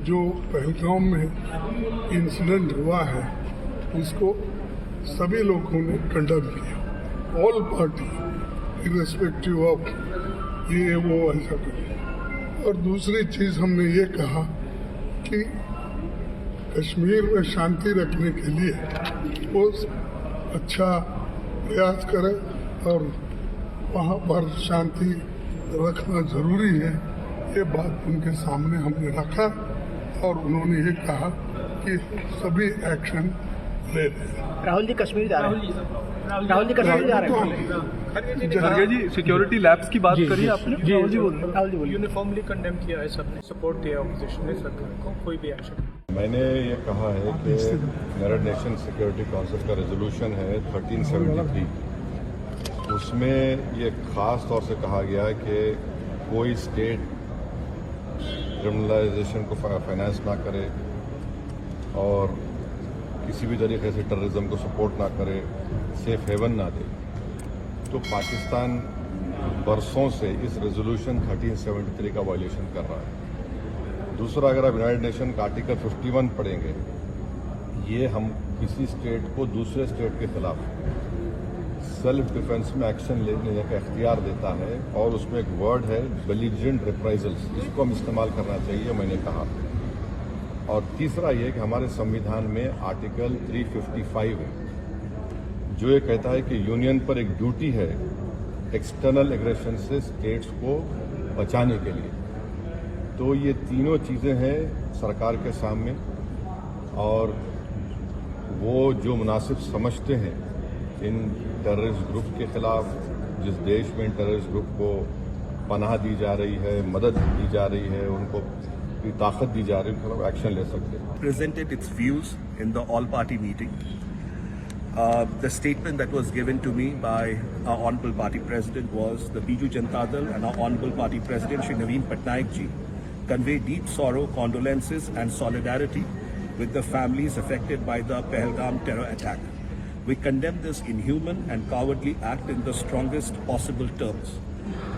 जो पहलगाम में इंसिडेंट हुआ है उसको सभी लोगों ने कंडेम किया, ऑल पार्टी इर्रेस्पेक्टिव ऑफ ये वो ऐसा कुछ। और दूसरी चीज हमने ये कहा कि कश्मीर में शांति रखने के लिए वो अच्छा प्रयास करे और वहाँ पर शांति रखना जरूरी है। ये बात उनके सामने हमने रखा और उन्होंने ये कहा कि सभी एक्शन ले लें। राहुल जी कश्मीर जा रहे हैं। राहुल जी कश्मीर जा रहे हैं। खड़गे जी सिक्योरिटी लैब्स की बात करी आपने। राहुल जी बोलिए। यूनिफॉर्मली कंडेम किया है, सबने सपोर्ट दिया ऑपोजिशन ने सरकार को, कोई भी एक्शन। मैंने ये कहा है कि यूनाइटेड नेशन सिक्योरिटी काउंसिल का रेजोल्यूशन है 1373, उसमें ये खास तौर से कहा गया है कि कोई स्टेट क्रिमिनलाइजेशन को फाइनेंस ना करे और किसी भी तरीके से टेररिज्म को सपोर्ट ना करे, सेफ हेवन ना दे। तो पाकिस्तान बरसों से इस रेजोल्यूशन 1373 का वायलेशन कर रहा है। दूसरा, अगर आप यूनाइटेड नेशन का आर्टिकल 51 पढ़ेंगे, ये हम किसी स्टेट को दूसरे स्टेट के खिलाफ सेल्फ डिफेंस में एक्शन लेने का इख्तियार देता है और उसमें एक वर्ड है बेलिजेंट रिप्राइजल्स, इसको हम इस्तेमाल करना चाहिए, मैंने कहा। और तीसरा ये कि हमारे संविधान में आर्टिकल 355 है जो ये कहता है कि यूनियन पर एक ड्यूटी है एक्सटर्नल एग्रेशन से स्टेट्स को बचाने के लिए। तो ये तीनों चीज़ें हैं सरकार के सामने और वो जो मुनासिब समझते हैं इन टेररिस्ट ग्रुप के खिलाफ, जिस देश में इन टेररिस्ट ग्रुप को पनाह दी जा रही है, मदद दी जा रही है, उनको ताकत दी जा रही है, उनके खिलाफ एक्शन ले सकते हैं। Presented its views in the all-party meeting. The statement that was given to me by our Honorable Party President was the Biju Janata Dal and our Honorable Party President Shri Naveen Patnaik ji convey deep sorrow, condolences and solidarity with the families affected by the Pahalgam terror attack. We condemn this inhuman and cowardly act in the strongest possible terms.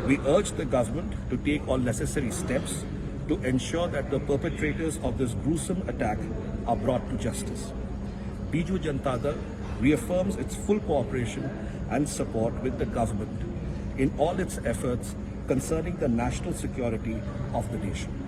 We urge the government to take all necessary steps to ensure that the perpetrators of this gruesome attack are brought to justice. Biju Janata Dal reaffirms its full cooperation and support with the government in all its efforts concerning the national security of the nation.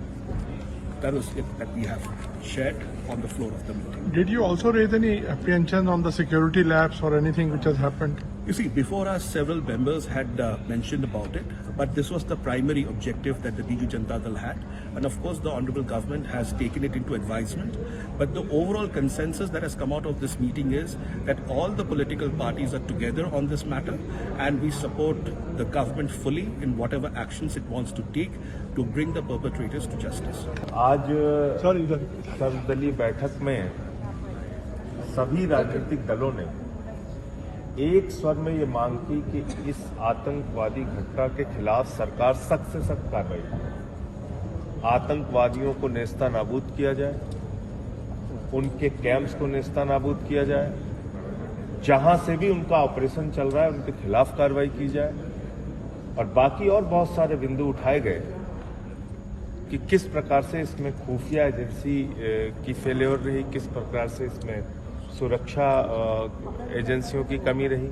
That was it that we have shared on the floor of the meeting. Did you also raise any apprehension on the security lapse or anything which has happened? You see, before us, several members had mentioned about it, but this was the primary objective that the Biju Janata Dal had. And of course, the Honorable Government has taken it into advisement. But the overall consensus that has come out of this meeting is that all the political parties are together on this matter, and we support the government fully in whatever actions it wants to take to bring the perpetrators to justice. आज सर्वदलीय बैठक में सभी राजनीतिक दलों ने एक स्वर में ये मांग की कि इस आतंकवादी घटना के खिलाफ सरकार सख्त से सख्त कार्रवाई करे। आतंकवादियों को नेस्तानाबूद किया जाए, उनके कैंप्स को नेस्तानाबूद किया जाए, जहां से भी उनका ऑपरेशन चल रहा है उनके खिलाफ कार्रवाई की जाए। और बाकी और बहुत सारे बिंदु उठाए गए कि किस प्रकार से इसमें खुफिया एजेंसी की फेल्योर रही, किस प्रकार से इसमें सुरक्षा एजेंसियों की कमी रही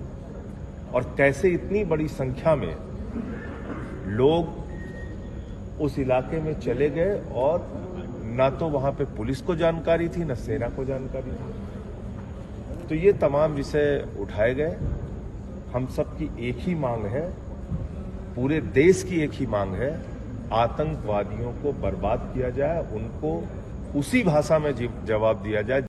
और कैसे इतनी बड़ी संख्या में लोग उस इलाके में चले गए और ना तो वहां पे पुलिस को जानकारी थी, ना सेना को जानकारी थी। तो ये तमाम विषय उठाए गए। हम सब की एक ही मांग है, पूरे देश की एक ही मांग है, आतंकवादियों को बर्बाद किया जाए, उनको उसी भाषा में जवाब दिया जाए